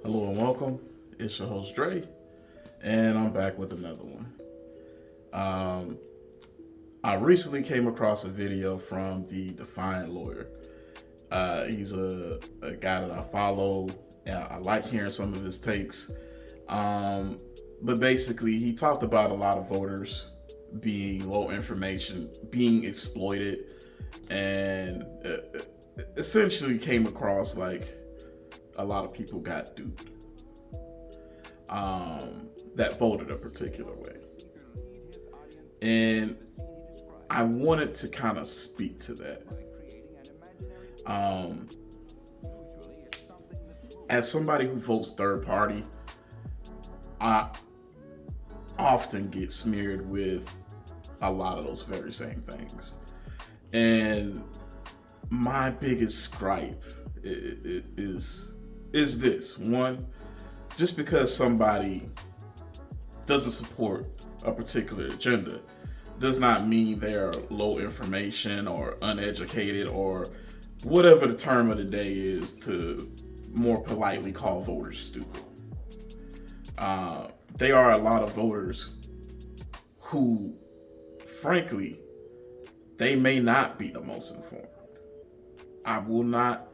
Hello and welcome. It's your host Dre, and I'm back with another one. Um, I recently came across a video from the Defiant Lawyer. He's a guy that I follow. I like hearing some of his takes. Um, but basically, he talked about a lot of voters being low information, being exploited, and essentially came across like a lot of people got duped that voted a particular way. And I wanted to kind of speak to that. Um, as somebody who votes third party, I often get smeared with a lot of those very same things. And my biggest gripe is this one: just because somebody doesn't support a particular agenda does not mean they're low information or uneducated or whatever the term of the day is to more politely call voters stupid. There are a lot of voters who, frankly, they may not be the most informed. I will not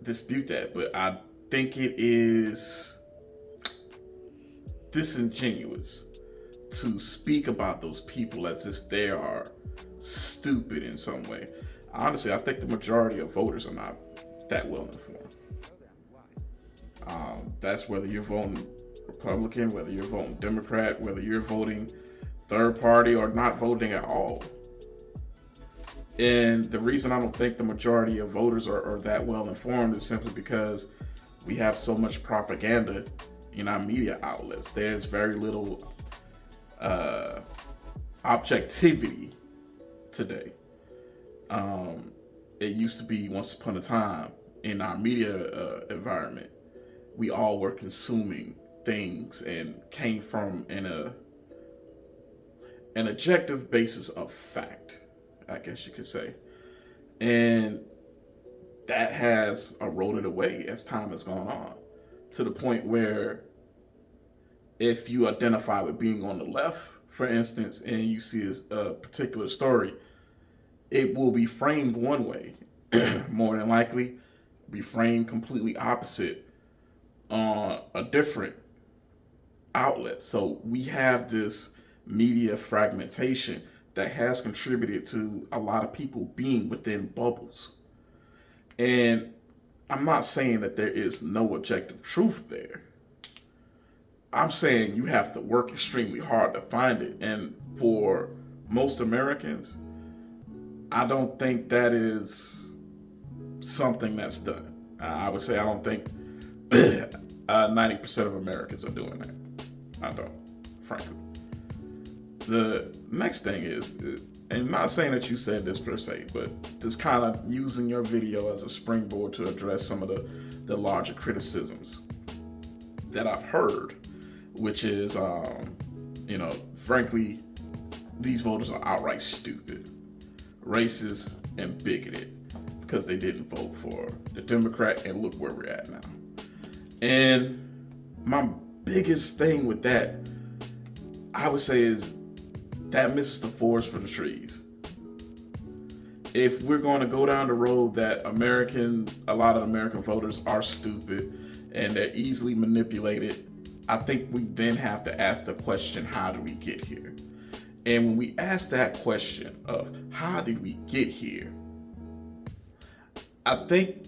dispute that, but I think it is disingenuous to speak about those people as if they are stupid in some way. Honestly, I think the majority of voters are not that well informed. That's whether you're voting Republican, whether you're voting Democrat, whether you're voting third party or not voting at all. And the reason I don't think the majority of voters are that well informed is simply because we have so much propaganda in our media outlets. There's very little objectivity today. It used to be once upon a time in our media environment, we all were consuming things and came from an objective basis of fact, I guess you could say. And that has eroded away as time has gone on to the point where if you identify with being on the left, for instance, and you see a particular story, it will be framed one way, more than likely be framed completely opposite on a different outlet. So we have this media fragmentation that has contributed to a lot of people being within bubbles. And I'm not saying that there is no objective truth there. I'm saying you have to work extremely hard to find it. And for most Americans, I don't think that is something that's done. I would say I don't think 90% of Americans are doing that. I don't, frankly. The next thing is, and I'm not saying that you said this per se, but just kind of using your video as a springboard to address some of the larger criticisms that I've heard, which is, frankly, these voters are outright stupid, racist, and bigoted because they didn't vote for the Democrat, and look where we're at now. And my biggest thing with that, I would say, is that misses the forest for the trees. If we're going to go down the road that a lot of American voters are stupid and they're easily manipulated, I think we then have to ask the question, how did we get here? And when we ask that question of how did we get here, I think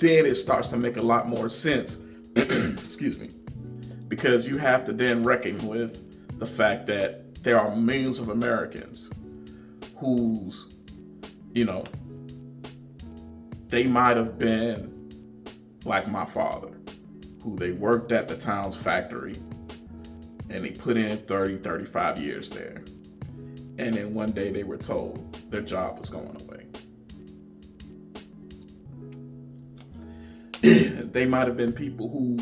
then it starts to make a lot more sense, excuse me, because you have to then reckon with the fact that there are millions of Americans whose, they might have been like my father, who they worked at the town's factory and they put in 30, 35 years there. And then one day they were told their job was going away. They might have been people who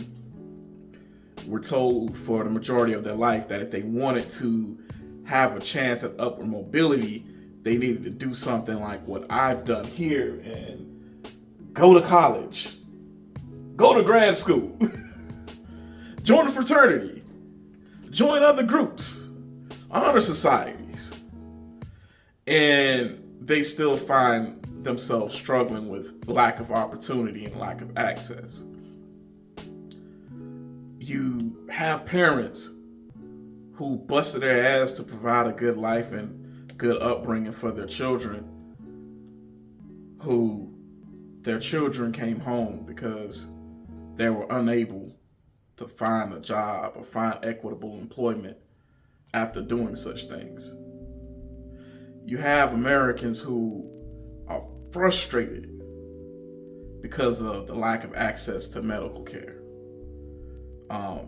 were told for the majority of their life that if they wanted to have a chance at upward mobility, they needed to do something like what I've done here and go to college, go to grad school. join a fraternity, join other groups, honor societies, and they still find themselves struggling with lack of opportunity and lack of access. You have parents who busted their ass to provide a good life and good upbringing for their children, who their children came home because they were unable to find a job or find equitable employment after doing such things. You have Americans who are frustrated because of the lack of access to medical care.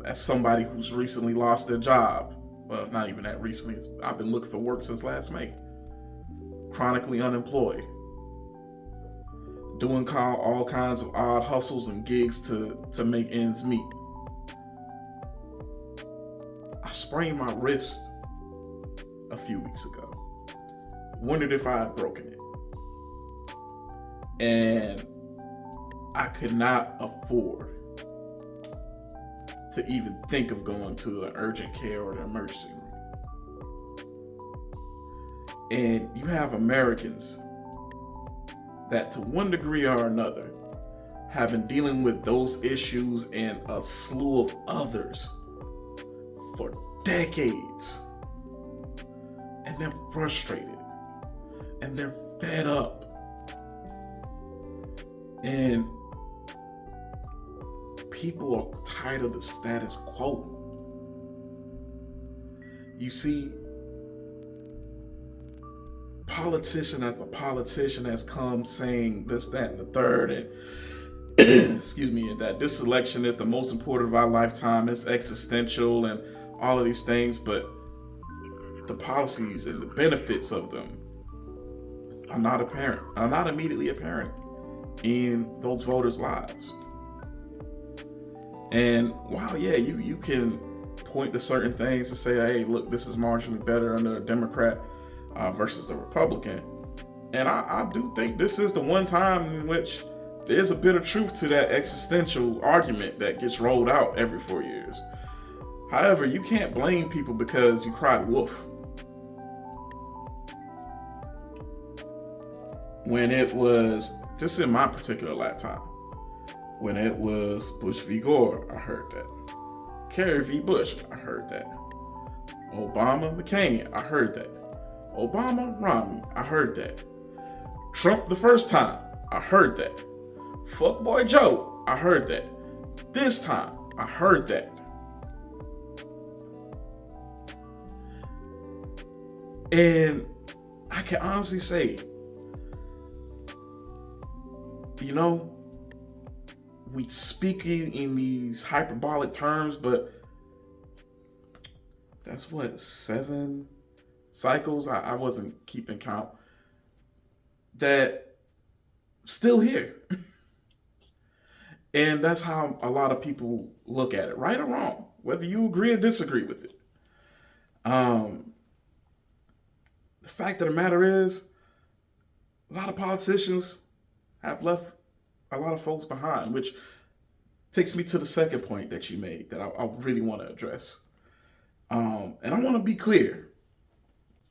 As somebody who's recently lost their job, well, not even that recently, I've been looking for work since last May, chronically unemployed, doing all kinds of odd hustles and gigs to make ends meet. I sprained my wrist a few weeks ago. Wondered if I had broken it. And I could not afford to even think of going to an urgent care or the emergency room. And you have Americans that, to one degree or another, have been dealing with those issues and a slew of others for decades. And they're frustrated. And they're fed up. And people are tired of the status quo. You see, politician after politician has come saying this, that, and the third, and excuse me, and that this election is the most important of our lifetime, it's existential, and all of these things, but the policies and the benefits of them are not immediately apparent in those voters' lives. And while, yeah, you can point to certain things and say, hey, look, this is marginally better under a Democrat versus a Republican. And I do think this is the one time in which there's a bit of truth to that existential argument that gets rolled out every 4 years. However, you can't blame people because you cried wolf. When it was, just in my particular lifetime, when it was Bush v. Gore, I heard that. Kerry v. Bush, I heard that. Obama, McCain, I heard that. Obama, Romney, I heard that. Trump the first time, I heard that. Fuckboy Joe, I heard that. This time, I heard that. And I can honestly say, you know, we speak in these hyperbolic terms, but that's what, 7 cycles? I wasn't keeping count. That still here. And that's how a lot of people look at it, right or wrong, whether you agree or disagree with it. The fact of the matter is, a lot of politicians have left a lot of folks behind, which takes me to the second point that you made that I really want to address. And I want to be clear.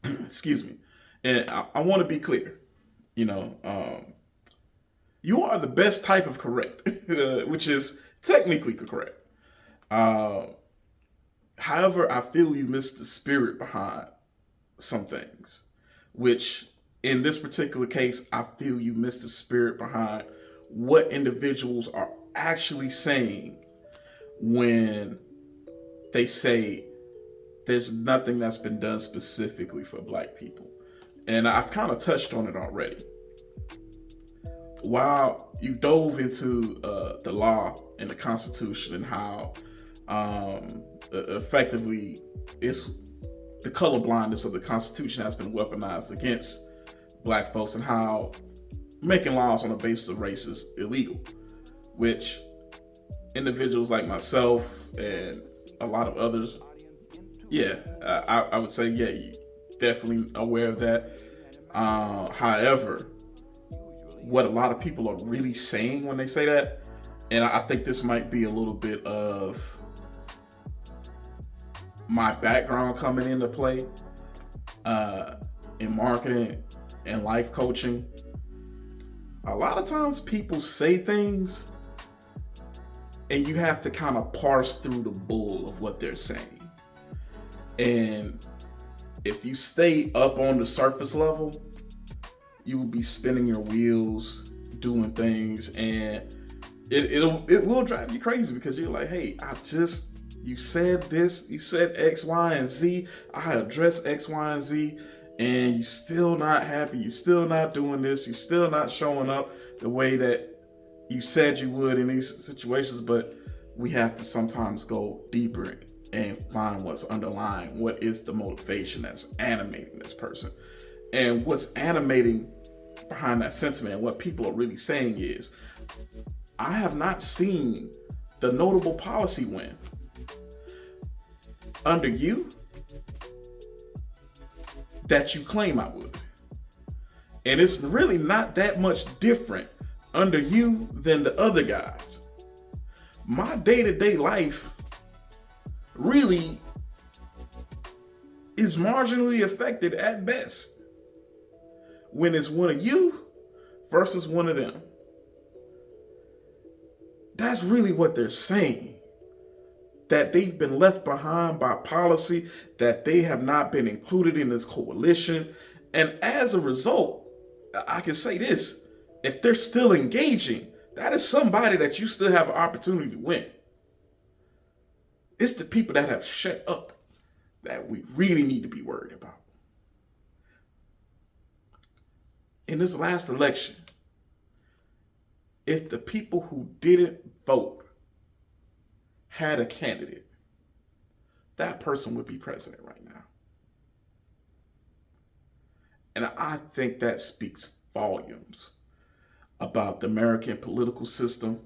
Excuse me. And I want to be clear. You know, you are the best type of correct, which is technically correct. However, I feel you missed the spirit behind some things, which in this particular case, I feel you missed the spirit behind what individuals are actually saying when they say there's nothing that's been done specifically for Black people. And I've kind of touched on it already. While you dove into the law and the Constitution and how effectively it's the colorblindness of the Constitution has been weaponized against Black folks, and how making laws on the basis of race is illegal, which individuals like myself and a lot of others, I would say, yeah, you definitely aware of that. However, what a lot of people are really saying when they say that, and I think this might be a little bit of my background coming into play in marketing and life coaching, a lot of times people say things and you have to kind of parse through the bull of what they're saying. And if you stay up on the surface level, you will be spinning your wheels, doing things, and it will drive you crazy because you're like, hey, you said this, you said X, Y, and Z. I addressed X, Y, and Z, and you still not happy. You still not doing this. You still not showing up the way that you said you would in these situations. But we have to sometimes go deeper and find what's underlying, what is the motivation that's animating this person. And what's animating behind that sentiment and what people are really saying is, I have not seen the notable policy win under you that you claim I would. And it's really not that much different under you than the other guys. My day-to-day life really is marginally affected at best when it's one of you versus one of them. That's really what they're saying. That they've been left behind by policy, that they have not been included in this coalition. And as a result, I can say this, if they're still engaging, that is somebody that you still have an opportunity to win. It's the people that have shut up that we really need to be worried about. In this last election, if the people who didn't vote had a candidate, that person would be president right now. And I think that speaks volumes about the American political system,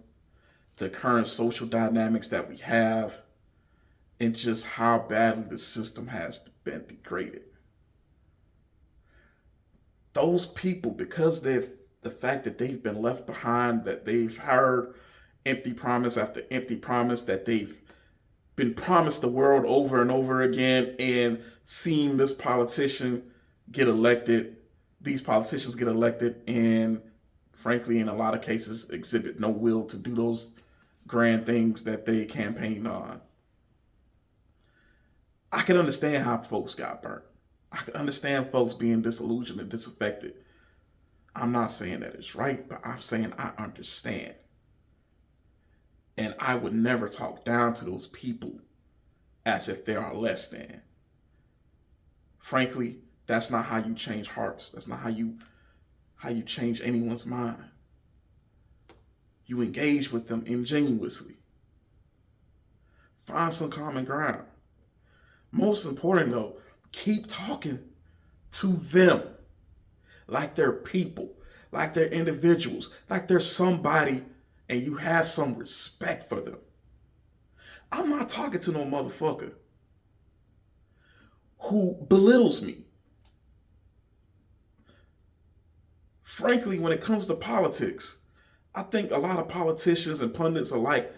the current social dynamics that we have, and just how badly the system has been degraded. Those people, because they've the fact that they've been left behind, that they've heard empty promise after empty promise, that they've been promised the world over and over again, and seen these politicians get elected, and frankly, in a lot of cases, exhibit no will to do those grand things that they campaigned on. I can understand how folks got burnt. I can understand folks being disillusioned and disaffected. I'm not saying that it's right, but I'm saying I understand. And I would never talk down to those people as if they are less than. Frankly, that's not how you change hearts. That's not how you change anyone's mind. You engage with them ingenuously. Find some common ground. Most important though, keep talking to them like they're people, like they're individuals, like they're somebody, and you have some respect for them. I'm not talking to no motherfucker who belittles me. Frankly, when it comes to politics, I think a lot of politicians and pundits alike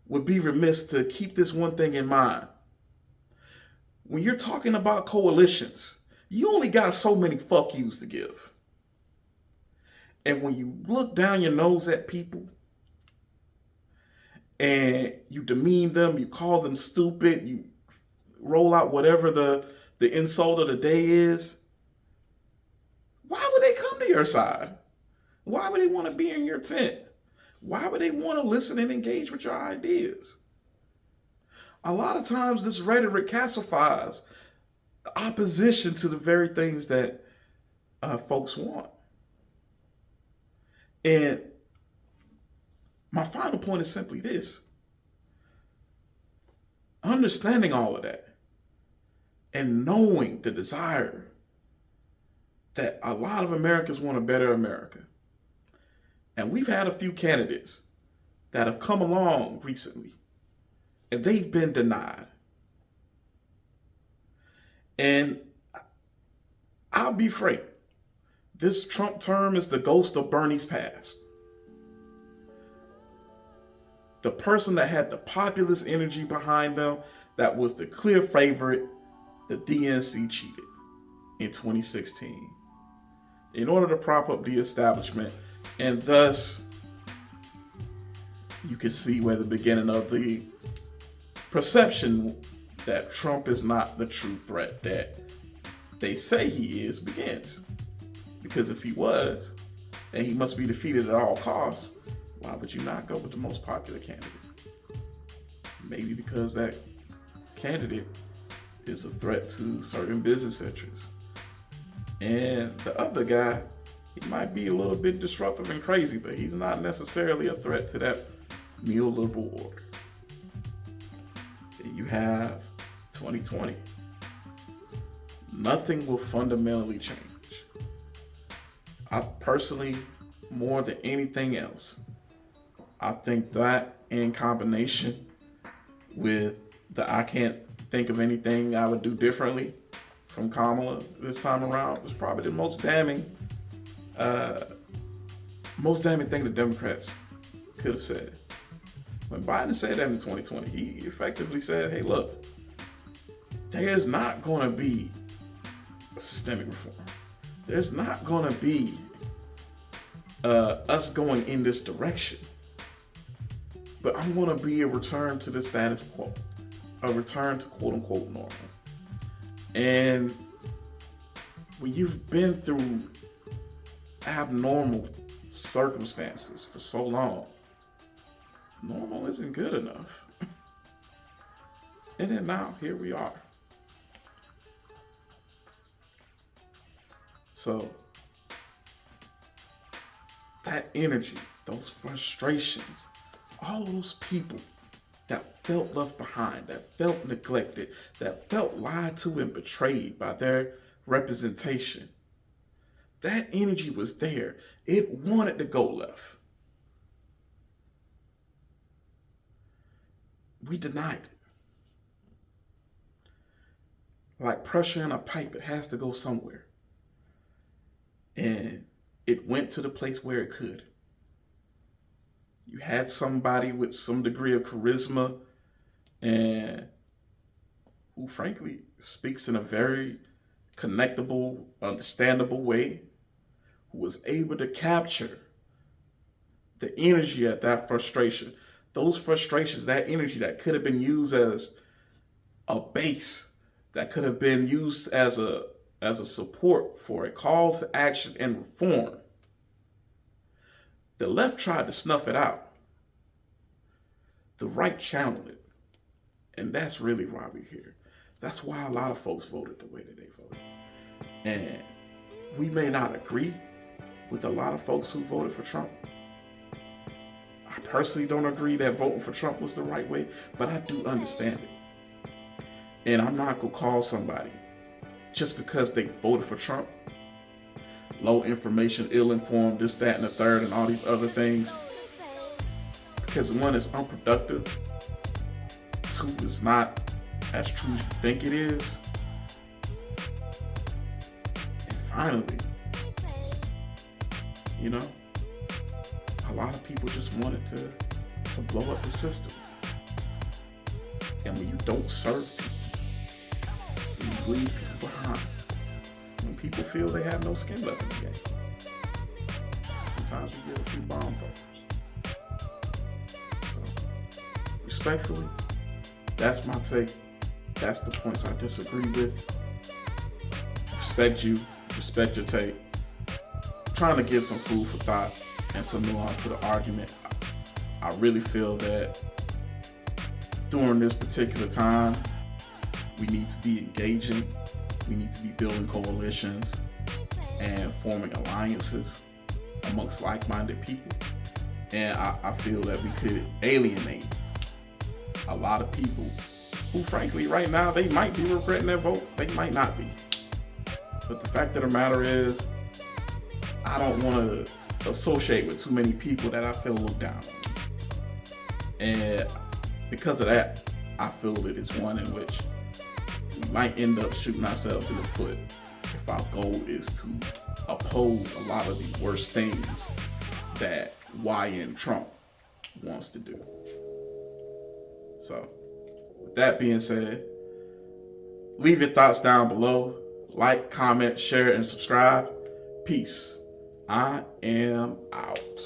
would be remiss to keep this one thing in mind. When you're talking about coalitions, you only got so many fuck yous to give. And when you look down your nose at people and you demean them, you call them stupid, you roll out whatever the insult of the day is, why would they come to your side? Why would they want to be in your tent? Why would they want to listen and engage with your ideas? A lot of times this rhetoric calcifies opposition to the very things that folks want. And my final point is simply this. Understanding all of that and knowing the desire that a lot of Americans want a better America. And we've had a few candidates that have come along recently and they've been denied. And I'll be frank, this Trump term is the ghost of Bernie's past. The person that had the populist energy behind them, that was the clear favorite, the DNC cheated in 2016 in order to prop up the establishment, and thus you can see where the beginning of the perception that Trump is not the true threat that they say he is begins. Because if he was, and he must be defeated at all costs, why would you not go with the most popular candidate? Maybe because that candidate is a threat to certain business interests. And the other guy, he might be a little bit disruptive and crazy, but he's not necessarily a threat to that neoliberal order. Then you have 2020. Nothing will fundamentally change. I personally, more than anything else, I think that in combination with the I can't think of anything I would do differently from Kamala this time around was probably the most damning thing the Democrats could have said. When Biden said that in 2020, he effectively said, hey, look, there's not going to be a systemic reform. There's not going to be us going in this direction. But I'm going to be a return to the status quo, a return to quote unquote normal. And when you've been through abnormal circumstances for so long, normal isn't good enough. And then now, here we are. So, that energy, those frustrations, all those people that felt left behind, that felt neglected, that felt lied to and betrayed by their representation, that energy was there. It wanted to go left. We denied it. Like pressure in a pipe, it has to go somewhere. And it went to the place where it could. You had somebody with some degree of charisma and who frankly speaks in a very connectable, understandable way, who was able to capture the energy at that frustration. Those frustrations, that energy that could have been used as a base, that could have been used as a support for a call to action and reform. The left tried to snuff it out. The right channeled it. And that's really why we're here. That's why a lot of folks voted the way that they voted. And we may not agree with a lot of folks who voted for Trump. I personally don't agree that voting for Trump was the right way, but I do understand it. And I'm not going to call somebody just because they voted for Trump low information, ill-informed, this, that, and the third, and all these other things. Because one is unproductive. Two is not as true as you think it is. And finally, a lot of people just wanted to blow up the system. And when you don't serve people, when you leave people behind, when people feel they have no skin left in the game, sometimes you get a few bomb throwers. So, respectfully, that's my take. That's the points I disagree with. Respect you, respect your take. I'm trying to give some food for thought and some nuance to the argument. I really feel that during this particular time, we need to be engaging. We need to be building coalitions and forming alliances amongst like-minded people. And I feel that we could alienate a lot of people who, frankly, right now, they might be regretting their vote. They might not be. But the fact of the matter is, I don't want to associate with too many people that I feel look down on. And because of that, I feel that it's one in which we might end up shooting ourselves in the foot if our goal is to oppose a lot of the worst things that YN Trump wants to do. So, with that being said, leave your thoughts down below. Like, comment, share, and subscribe. Peace. I am out.